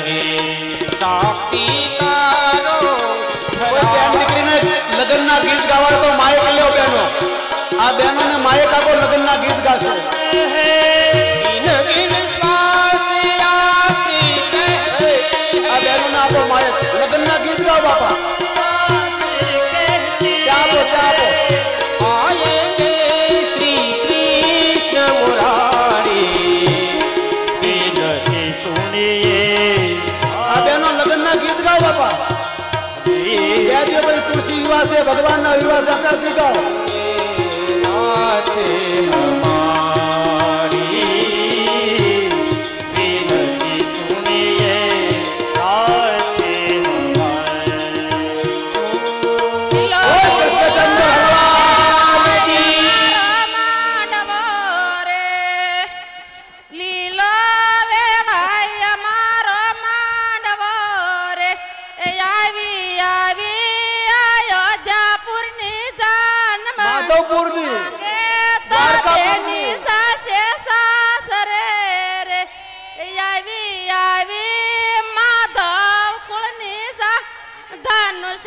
સાક્ષી તારો લગ્ન ના ગીત ગાવા તો માયક લ્યો બેનો આ બેનો ને માયક આપો લગ્ન ના ગીત ગાશો આ બેનો ને આપો માયક લગ્ન ના ગીત ગાઓ બાપા ચાપો ચાપો આયેંગે શ્રી કૃષ્ણ મુરારી વિનતી સુનિએ આ બેનો લગ્ન ના ગીત ગાઓ બાપા तुलसी विवाह से भगवान ना विवाह जाता दिखाओ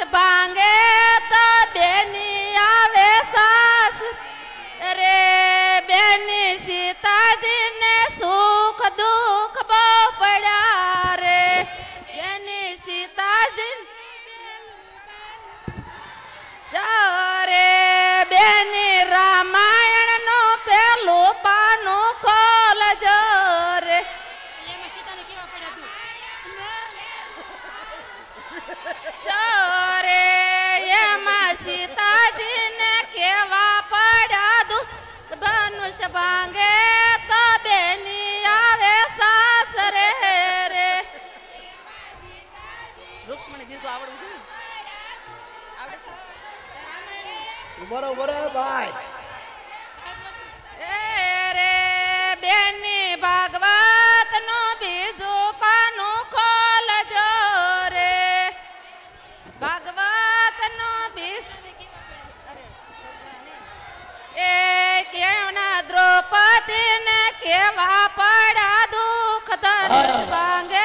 भांगे तो बेनी आवे सास रे बेनी सीता जी ने सुख दुख बो पड़ा रे बेनी सीता जी रे बेनी रामायण नो पेलो पानो खोल जो रे चोरे ये सीताजी ने केवा पड़ा दू धनुष भांगे तो बेनी आवे सास रे रे रुक्ष्मणी जी तो आवड़ छे आवड़े छे बरोबर है भाई रे बेनी भागवत नो बीजो पानो खोल जो रे भागवत नो बीज द्रौपदी ने केवा पड़ा दुख धनुष भांगे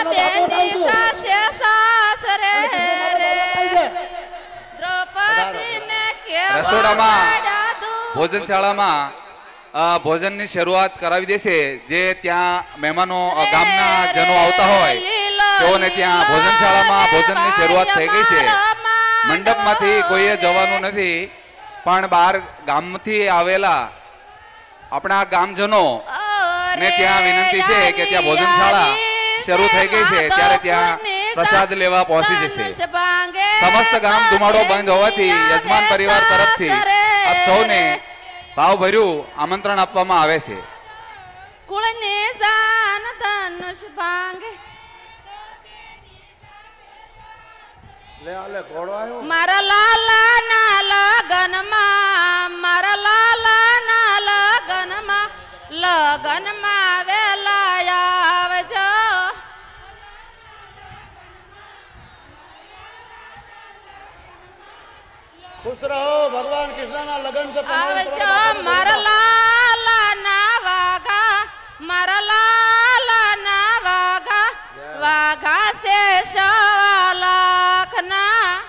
बेनी सासे सास रे द्रौपदी ने केवा पड़ा दुख भोजनशाळाમાં ભોજનની શરૂઆત કરાવી દેશે જે ત્યાં મહેમાનો ગામના જનો આવતા હોય તેઓને ત્યાં ભોજનશાળામાં ભોજનની શરૂઆત થઈ ગઈ છે મંડપમાંથી કોઈએ જવાનું નથી પણ બહાર ગામથી આવેલા આપણા ગામજનો ને ત્યાં વિનંતી છે કે ત્યાં ભોજનશાળા શરૂ થઈ ગઈ છે ત્યારે ત્યાં પ્રસાદ લેવા પહોંચી જશે સમસ્ત ગામ ધુમાડો બંધ હોવાથી યજમાન પરિવાર તરફથી આપ સૌને ભાવભર્યું આમંત્રણ આપવામાં આવે છે કુળને જાન ધનુષ ભાંગે મારા લાલા ના લગનમાં મારા લાલા ના લગનમાં વેલા આવજો खुश रहो भगवान कृष्ण ना लगन से आवજો મારા લાલા ના વાઘા મારા લાલા ના વાઘા વાઘા સે લાખના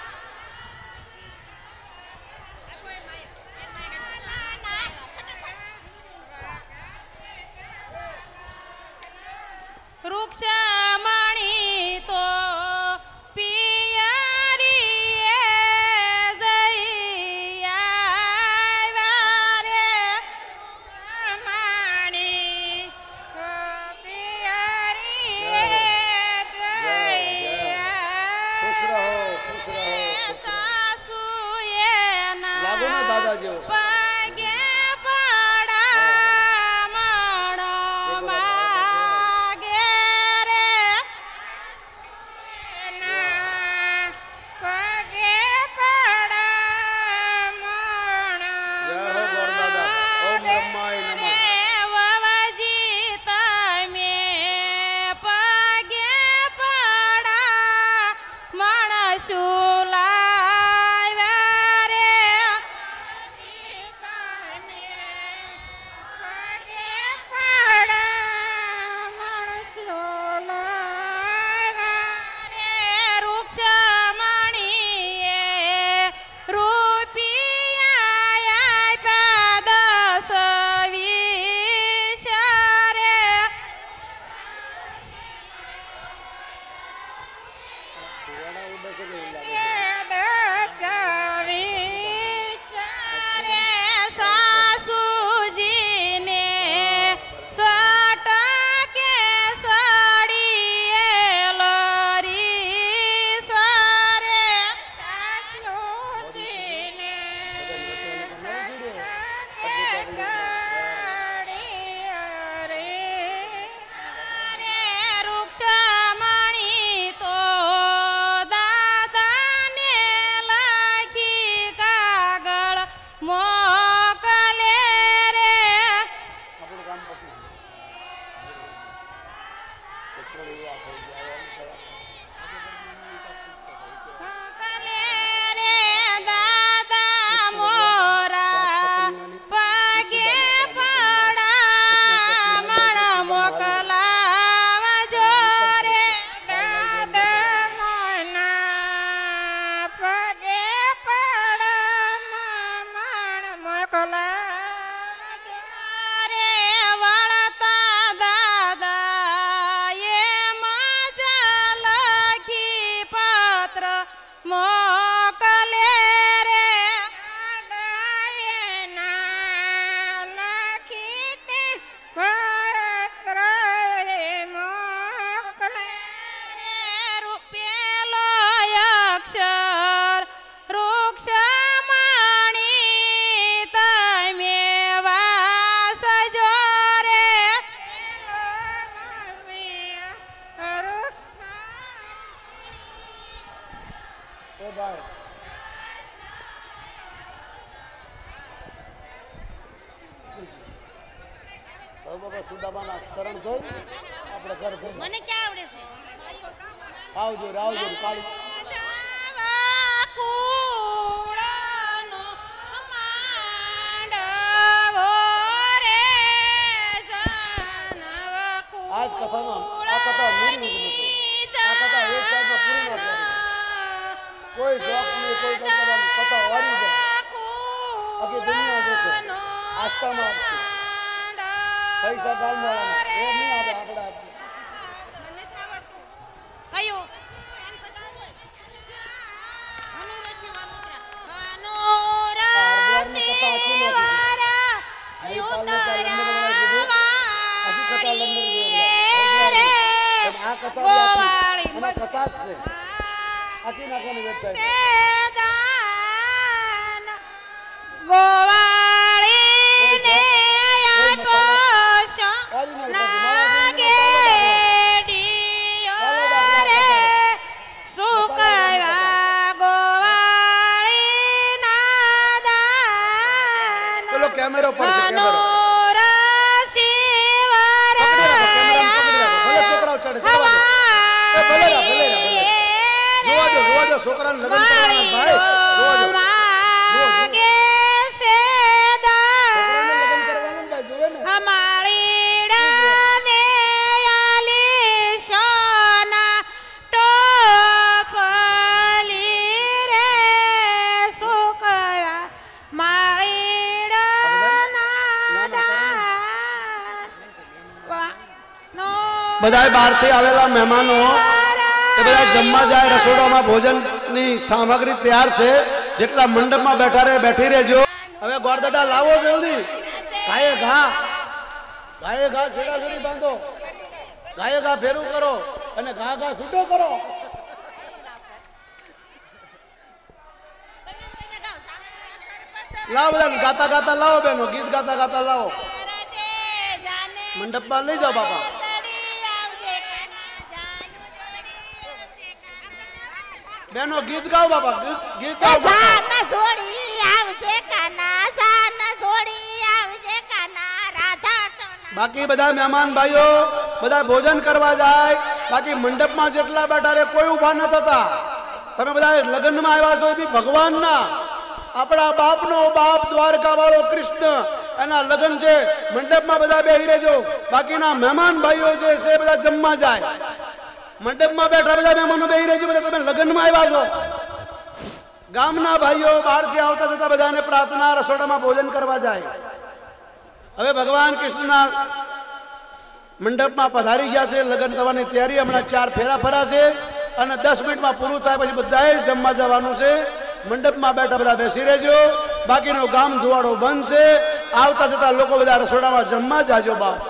વૃક્ષમણી તો સુદામાના ચરણ ધોઈ આપણે ઘર ઘર મને ક્યાં આવડે છે આવજો આવજો કાળી આજ કથામાં આ કથા પૂરી આ કથા એક સાઈડમાં પૂરી ન થાય કોઈ જોક નહીં કોઈ કથા વારી જાય આખી દુનિયા દેખે આસ્થામાં આપશે પૈસા ગામવાળા એ નહીં આપણે કયો આખી નાખવાની વેબસાઇટ કેમેરો પર છે કેમેરો ભલે છોકરાઓ ચડે જોવા દો છોકરાને લગ્ન કરવાના ભાઈ જોવા દો છોકરાને લગ્ન કરવાના ભાઈ જોવે ને બધા બહારથી આવેલા મહેમાનો એ બધા જમવા જાય રસોડામાં ભોજનની સામગ્રી તૈયાર છે જેટલા મંડપમાં બેઠા રહે બેઠી રહેજો હવે ગોરદાદા લાવો જલ્દી ગાયે ઘા છેડા છેડી બાંધો ગાયે ઘા ફેરું કરો અને ઘા છૂટો કરો લાવો બધા ગાતા ગાતા લાવો બેનો ગીત ગાતા ગાતા લાવો મંડપમાં લઈ જાઓ બાપા બેનો ગીત ગાઓ બાપા ગીત ગાઓ સાના સોડી આવશે કાના સાના સોડી આવશે કાના રાધા બાકી બધા મહેમાન ભાઈઓ બધા ભોજન કરવા જાય બાકી મંડપમાં જેટલા બેઠા રે કોઈ ઊભા ન થતા તમે બધા લગ્નમાં આવ્યા છો બી ભગવાનના આપણા બાપનો બાપ દ્વારકા વાળો કૃષ્ણ એના લગ્ન છે મંડપમાં બધા બેહી રહેજો બાકીના મહેમાન ભાઈઓ જે છે બધા જમવા જાય મંડપમાં બેઠા બધા મહેમાનો બેહી રહેજો બધા તમે લગ્નમાં આવ્યા છો ગામના ભાઈઓ બહારથી આવતા જતા બધાને પ્રાર્થના રસોડામાં ભોજન કરવા જાય હવે ભગવાન કૃષ્ણના મંડપમાં પધારી ગયા છે લગ્ન થવાની તૈયારી હમણાં 4 ફેરા ફરાશે અને 10 મિનિટમાં પૂરું થાય પછી બધાએ જમવા જવાનું છે. મંડપમાં બેઠા બધા બેસી રહેજો. બાકીનો ગામ ધુવાડો બંધ છે. આવતા જતા લોકો બધા રસોડામાં જમવા જાજો બાપ.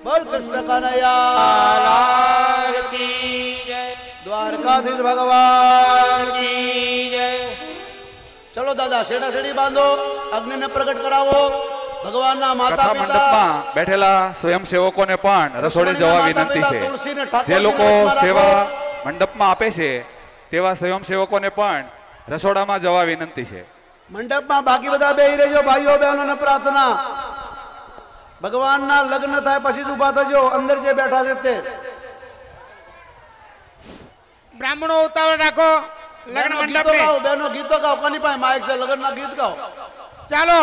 બોલ કૃષ્ણ કનૈયા લાલ કી જય, દ્વારકાધીશ ભગવાન. કી જય. ચલો દાદા શેડા શેડી બાંધો, અગ્નિને પ્રગટ કરાવો. ભગવાનના માતા કથા પિતા મંડપમાં બેઠેલા સ્વયંસેવકોને પણ રસોડે જવા વિનંતી છે. જે લોકો સેવા મંડપમાં આપે છે તેવા સ્વયંસેવકોને પણ રસોડામાં જવા વિનંતી છે. મંડપમાં બાકી બધા બેહી રહેજો ભાઈઓ બહેનોને પ્રાર્થના. ભગવાનના લગ્ન થાય પછી જ ઉભા થજો. અંદર જે બેઠા છે તે બ્રાહ્મણો ઉતાવળ રાખો. લગ્ન મંડપ બહેનો ગીતો ગાઓ. કોની પાસે માઇક છે? લગ્નના ગીત ગાઓ. ચાલો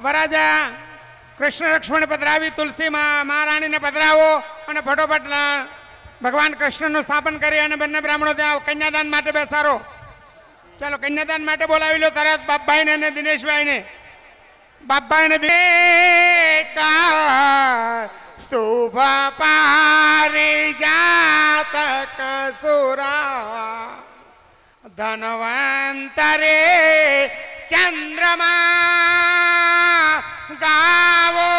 વરાજા કૃષ્ણ લક્ષ્મણ પધરાવી, તુલસી મહારાણીને પધરાવો અને ફટોફટ ભગવાન કૃષ્ણનું સ્થાપન કરી અને બંને બ્રાહ્મણો ત્યાં કન્યાદાન માટે બેસારો. ચાલો કન્યાદાન માટે બોલાવી લો તરત બાપભાઈને અને દિનેશભાઈને. બાપભાઈને સ્તુભ પારિજાતક સુરા ધનવંતરે ચંદ્રમા ગાવો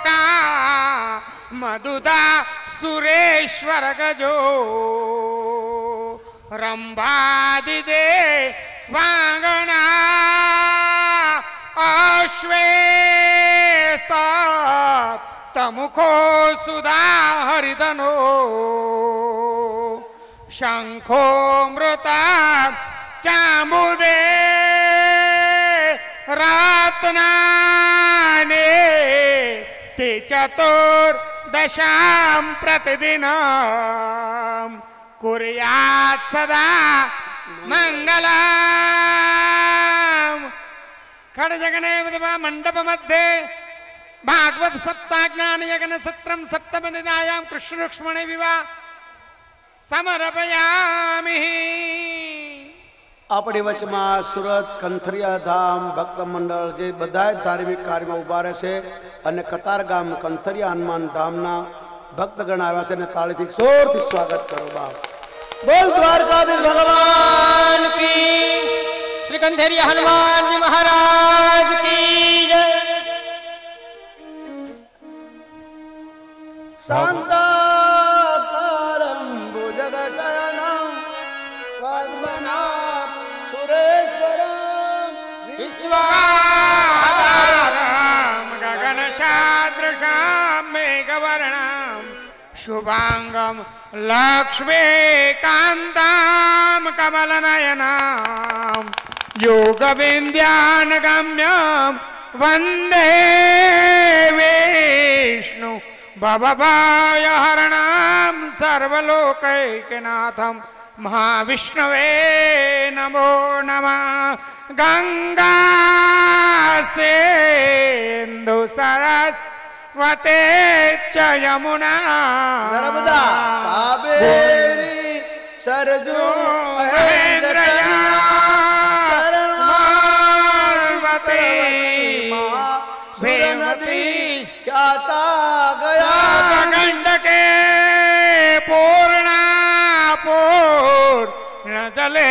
કા મધુદા સુરેશ્વર ગજો રંભાદિદે વાંગણા અશ્વે તમુખો સુધા હરિધનો શંખો મૃતા ચાંબુદે રાતનાને તે ચતુર્દશામ પ્રતિદિનમ કુર્યાત સદા મંગલમ. ખડજગને મંડપ મધ્યે ભાગવત સપ્તાહ જ્ઞાન યજ્ઞ સત્રમ સપ્તમદિનાયામ કૃષ્ણ લક્ષ્મણે વિવાહ સમર્પયામિ. આપણી વચમાં સુરત કંથરિયા ધામ ભક્ત મંડળ જે બધા ધાર્મિક કાર્યમાં ઉભા રહેશે અને કતાર ગામ કંથરિયા હનુમાન ધામના ભક્તગણ આવ્યા છે અને તાળીથી જોરથી સ્વાગત કરો બાપ. બોલ દ્વારકાધીશ ભગવાન કી. શ્રી કંથેરિયા હનુમાનજી મહારાજ કી જય. શાંતાકારં ભુજગશયनं પદ્મનાભ સુરેશ્વરં વિશ્વાધારમ ગગન સાદૃશામ મેઘવર્ણામ શુભાંગમ લક્ષ્મીકાંતામ કમલનયનામ યોગવિંધ્યાનગમ્યમ વંદે વિષ્ણુ ભવભાયહરણામ સર્વલોકૈકનાથમ મહાવિષ્ણવે નમો નમઃ. ગંગા સિંધુ સરસ્વતે ચ યમુના નર્મદા કાવેરી સરજુ ભેમતી ખ્યાતા ગયા ગંડકે પૂર્ણા પૂર્ણ જલે